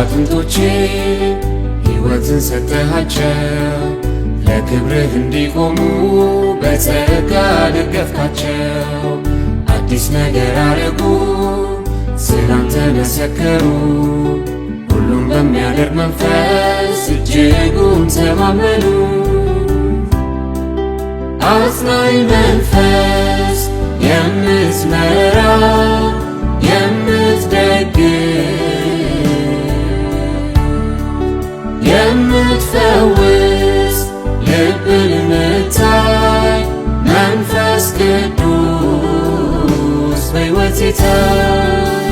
አጥንቶቼ ሕይወትን ሰጠሃቸው ለክብርህ እንዲቆሙ በጸጋ ደገፍካቸው። አዲስ ነገር አረጉ ስላንተ መሰከሩ ሁሉም በሚያደርግ መንፈስ እጅጉን ተማመኑ። አጽናኝ መንፈስ የምትመራ የምትደግፍ የምትፈውስ ልብን ምታይ መንፈስ ቅዱስ በሕይወቴ ታይ።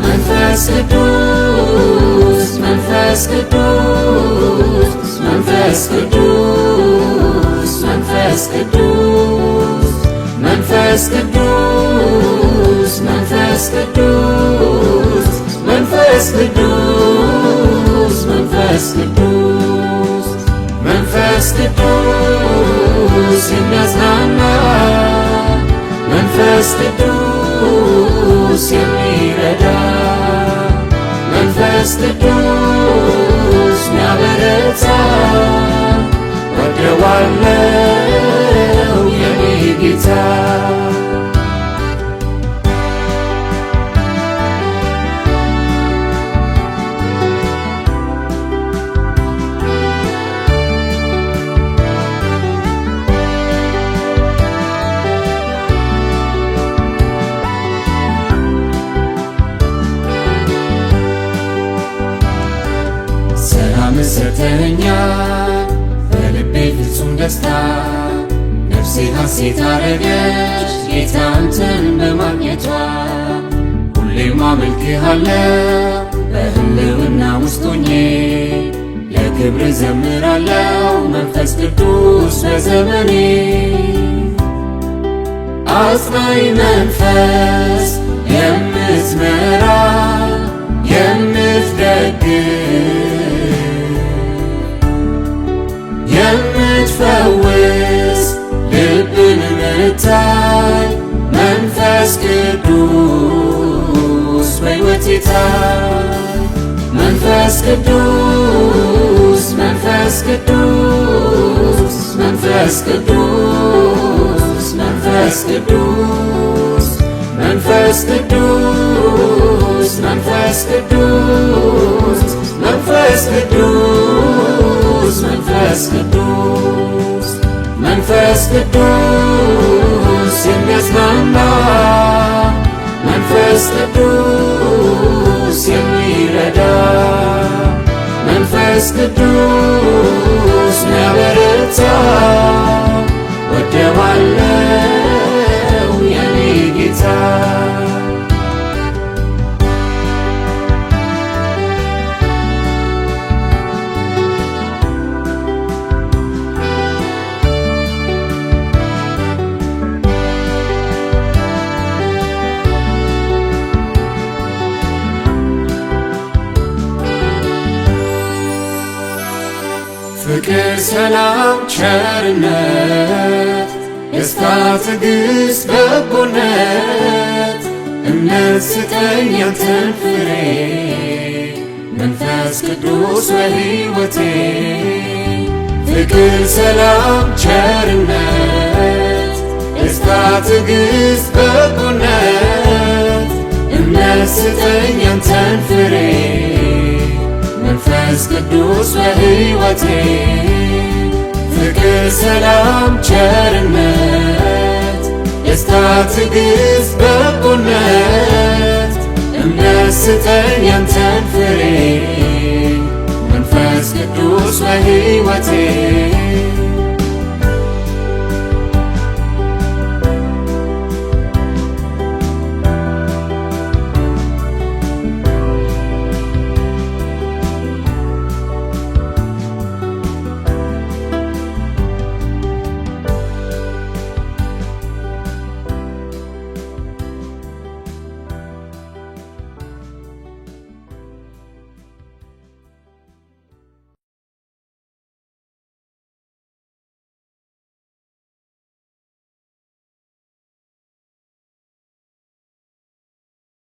መንፈስ ቅዱስ መንፈስ ቅዱስ መንፈስ ቅዱስ መንፈስ ቅዱስ መንፈስ ቅዱስ መንፈስ ቅዱስ መንፈስ ቅዱስ መንፈስ ቅዱስ መንፈስ ቅዱስ የሚያጽናና መንፈስ ቅዱስ የሚረዳ መንፈስ ቅዱስ ሚያበረታ ወደዋለው የኔ ጌታ። ሰተኸኛል በልቤ ፍጹም ደስታ ነፍሴ ሐሴት አረገች ጌታ አንተን በማግኘቷ። ሁሌም አመልክሃለሁ በህልውና ውስጥ ሆኜ ለክብር ዘምራለሁ መንፈስ ቅዱስ በዘመኔ። አጽናኝ መንፈስ የምትመራ የምትደግፍ የምትፈውስ ልብን ምታይ መንፈስ ቅዱስ በሕይወቴ ታይ። መንፈስ ቅዱስ መንፈስ ቅዱስ መንፈስ ቅዱስ መንፈስ ቅዱስ መንፈስ ቅዱስ መንፈስ ቅዱስ መንፈስ ቅዱስ መንፈስ ቅዱስ መንፈስ ቅዱስ የሚያጽናና መንፈስ ቅዱስ የሚረዳ መንፈስ ቅዱስ ሚያበረታ ወደዋለው የኔ ጌታ። ፍቅር፣ ሰላም፣ ቸርነት፣ ደስታ፣ ትዕግሥት፣ በጎነት እምነት ስጠኝ ያንተን ፍሬ መንፈስ ቅዱስ በሕይወቴ። ፍቅር፣ ሰላም፣ ቸርነት፣ ደስታ፣ ትዕግሥት፣ በጎነት እምነት ስጠኝ ያንተን ፍሬ መንፈስ ቅዱስ በሕይወቴ። ፍቅር፣ ሰላም፣ ቸርነት፣ ደስታ፣ ትዕግሥት፣ በጎነት እምነት ስጠኝ ያንተን ፍሬ መንፈስ ቅዱስ በሕይወቴ